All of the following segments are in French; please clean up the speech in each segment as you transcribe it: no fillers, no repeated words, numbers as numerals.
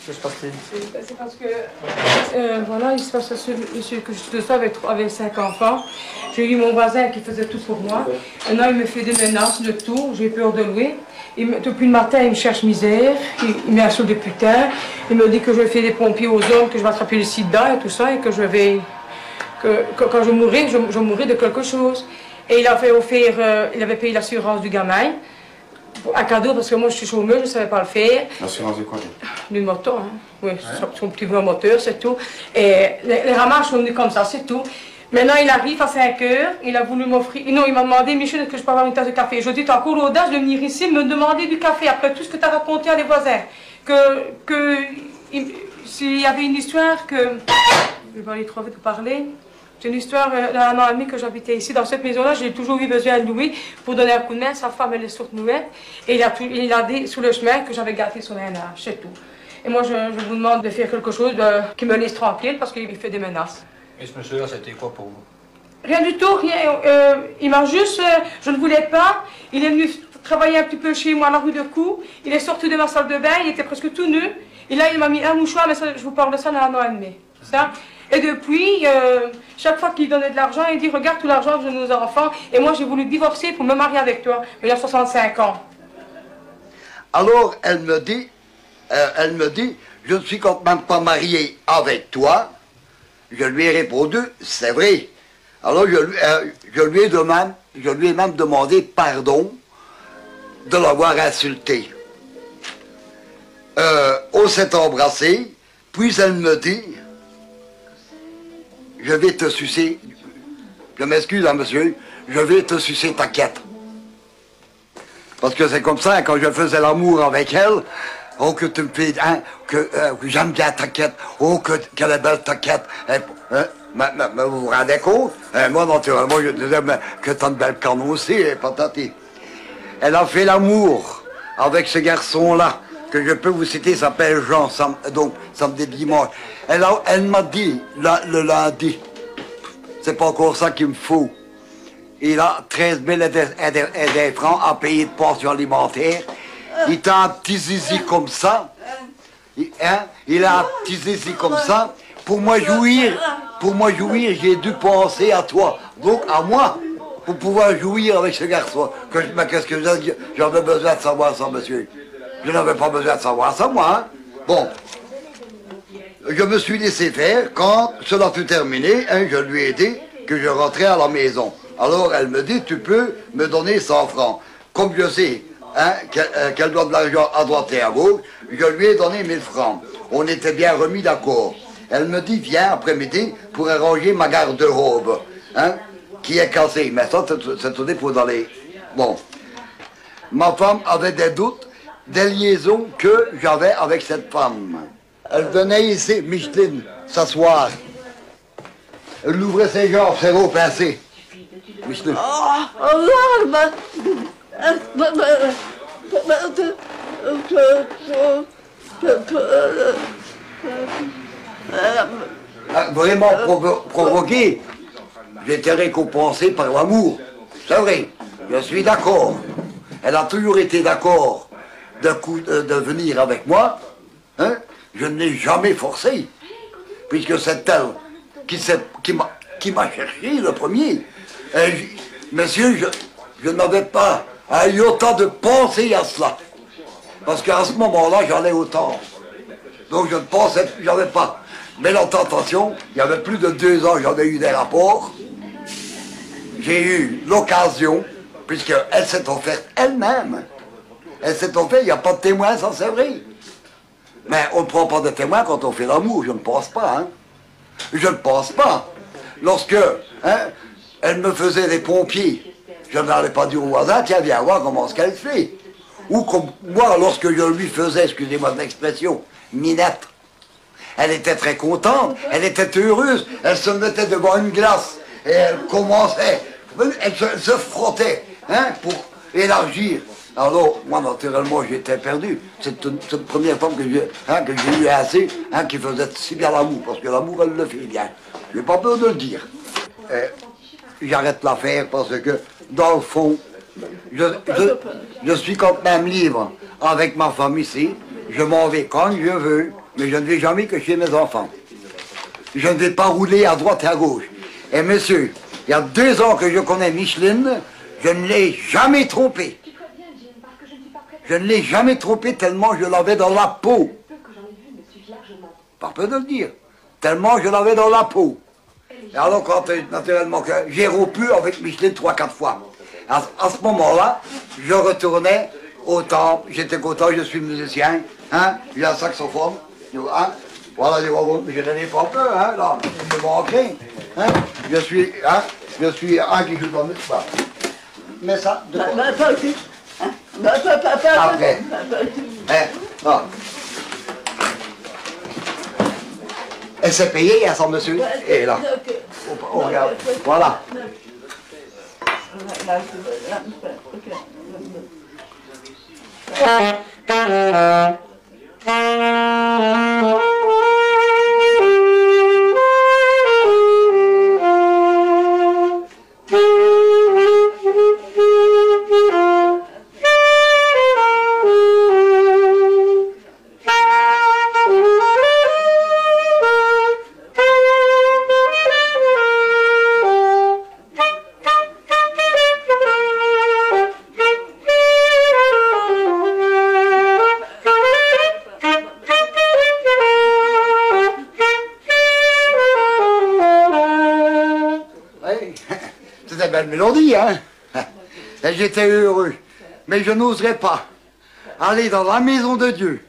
C'est parce que, voilà, il se passe que je suis avec 5 enfants. J'ai eu mon voisin qui faisait tout pour moi. Maintenant, il me fait des menaces de tout. J'ai peur de lui. Depuis le matin, il me cherche misère. Il m'insulte de putain. Il me dit que je vais faire des pompiers aux hommes, que je vais attraper le sida et tout ça, et que je vais... Que quand je mourrai, je mourrai de quelque chose. Et il a fait offrir... il avait payé l'assurance du gamin. Un cadeau, parce que moi je suis chômeuse, je ne savais pas le faire. L'assurance de quoi? D'une moto, hein. Oui, son petit moteur, c'est tout. Et les ramasses sont venus comme ça, c'est tout. Maintenant, il arrive à 5 heures, il a voulu m'offrir... Non, il m'a demandé, Michel, est-ce que je peux avoir une tasse de café? Je dis, tu as encore l'audace de venir ici me demander du café, après tout ce que tu as raconté à les voisins. S'il y avait une histoire que... Je vais aller trop vite pour parler. C'est une histoire d'un an et demi que j'habitais ici. Dans cette maison-là, j'ai toujours eu besoin de lui pour donner un coup de main. Sa femme, elle est sourde-muette. Et il a dit sur le chemin que j'avais gâté son âge, c'est tout. Et moi, je vous demande de faire quelque chose qui me laisse tranquille parce qu'il fait des menaces. Et ce monsieur-là, c'était quoi pour vous? Rien du tout, rien. Il m'a juste... je ne voulais pas. Il est venu travailler un petit peu chez moi à la rue de Cou. Il est sorti de ma salle de bain, il était presque tout nu. Et là, il m'a mis un mouchoir, mais ça, je vous parle de ça dans un an et demi. Ça. Et depuis, chaque fois qu'il donnait de l'argent, il dit, regarde tout l'argent que je donne aux enfants. Et moi, j'ai voulu divorcer pour me marier avec toi. Mais il a 65 ans. Alors, elle me dit, je ne suis quand même pas marié avec toi. Je lui ai répondu, c'est vrai. Alors, je lui ai même demandé pardon de l'avoir insulté. On s'est embrassé, puis elle me dit, je vais te sucer, je m'excuse, hein, monsieur, je vais te sucer ta quête. Parce que c'est comme ça, quand je faisais l'amour avec elle, oh, que tu me fais, hein, que j'aime bien ta quête, oh, qu'elle est belle ta quête. Mais vous vous rendez compte? Moi, naturellement, je disais que t'as une belle canne aussi, patati. Elle a fait l'amour avec ce garçon-là, que je peux vous citer, s'appelle Jean, donc samedi dimanche. Elle m'a dit, le lundi, c'est pas encore ça qu'il me faut. Il a 13 000 et des francs à payer de pension alimentaire. Il a un petit zizi comme ça. Il a un petit zizi comme ça. Pour moi jouir, j'ai dû penser à toi. Donc à moi, pour pouvoir jouir avec ce garçon. Mais qu'est-ce que j'avais besoin de savoir ça, monsieur? Je n'avais pas besoin de savoir ça, moi. Hein? Bon. Je me suis laissé faire. Quand cela fut terminé, hein, je lui ai dit que je rentrais à la maison. Alors elle me dit, tu peux me donner 100 francs. Comme je sais hein, qu'elle doit de l'argent à droite et à gauche, je lui ai donné 1000 francs. On était bien remis d'accord. Elle me dit, viens après-midi pour arranger ma garde-robe, hein, qui est cassée. Mais ça, c'est au dépôt dans les... Bon. Ma femme avait des doutes, des liaisons que j'avais avec cette femme. Elle venait ici, Micheline, s'asseoir. Elle ouvrait ses jambes, ses roues pincées. Micheline. Vraiment provoqué. J'étais récompensé par l'amour. C'est vrai, je suis d'accord. Elle a toujours été d'accord de venir avec moi. Hein? Je ne l'ai jamais forcé, puisque c'est elle qui m'a cherché le premier. Monsieur, je n'avais pas un iota de penser à cela. Parce qu'à ce moment-là, j'en ai autant. Donc je ne pensais, j'avais pas. Mais la tentation, il y avait plus de 2 ans, j'avais eu des rapports. J'ai eu l'occasion, puisqu'elle s'est offerte elle-même. Elle s'est offerte, il n'y a pas de témoin, ça c'est vrai. Mais on ne prend pas de témoin quand on fait l'amour, je ne pense pas. Hein. Je ne pense pas. Lorsque hein, elle me faisait des pompiers, je n'allais pas dire au voisin, tiens, viens voir comment ce qu'elle fait. Ou comme moi, lorsque je lui faisais, excusez-moi de l'expression, minette, elle était très contente, elle était heureuse, elle se mettait devant une glace et elle commençait, elle se frottait hein, pour élargir. Alors, moi, naturellement, j'étais perdu. C'est une première femme que j'ai eu assez, hein, qui faisait si bien l'amour, parce que l'amour, elle le fait bien. Je n'ai pas peur de le dire. J'arrête l'affaire parce que dans le fond, je suis quand même libre avec ma femme ici. Je m'en vais quand je veux, mais je ne vais jamais que chez mes enfants. Je ne vais pas rouler à droite et à gauche. Et monsieur, il y a 2 ans que je connais Micheline, je ne l'ai jamais trompée. Je ne l'ai jamais trompée tellement je l'avais dans la peau. Pas peur de le dire. Tellement je l'avais dans la peau. Et alors quand, naturellement, que j'ai rompu avec Micheline 3-4 fois. À ce moment-là, je retournais au temple, j'étais content, je suis musicien, hein, j'ai un saxophone, hein, voilà, je n'en ai pas peur, hein, là, je me manquais, hein, je suis un qui joue dans le sport. Mais ça, après, hein, ah. Elle s'est payée à son monsieur, et là, on regarde, voilà. C'était une belle mélodie, hein. Et j'étais heureux. Mais je n'oserais pas aller dans la maison de Dieu,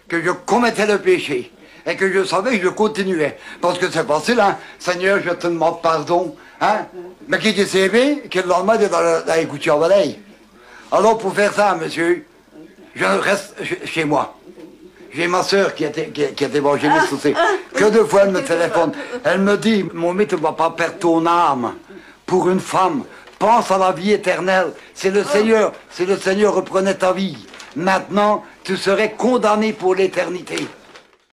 que je commettais le péché, et que je savais que je continuais. Parce que c'est facile, hein. Seigneur, je te demande pardon, hein. Mais qui dit c'est aimé, que le lendemain, il est dans les gouttières en balaye. Alors pour faire ça, monsieur, je reste chez moi. J'ai ma soeur qui était évangéliste aussi. Que 2 fois elle me téléphone. Elle me dit, mon mec, tu ne vas pas perdre ton âme pour une femme. Pense à la vie éternelle. C'est le Seigneur reprenait ta vie. Maintenant, tu serais condamné pour l'éternité.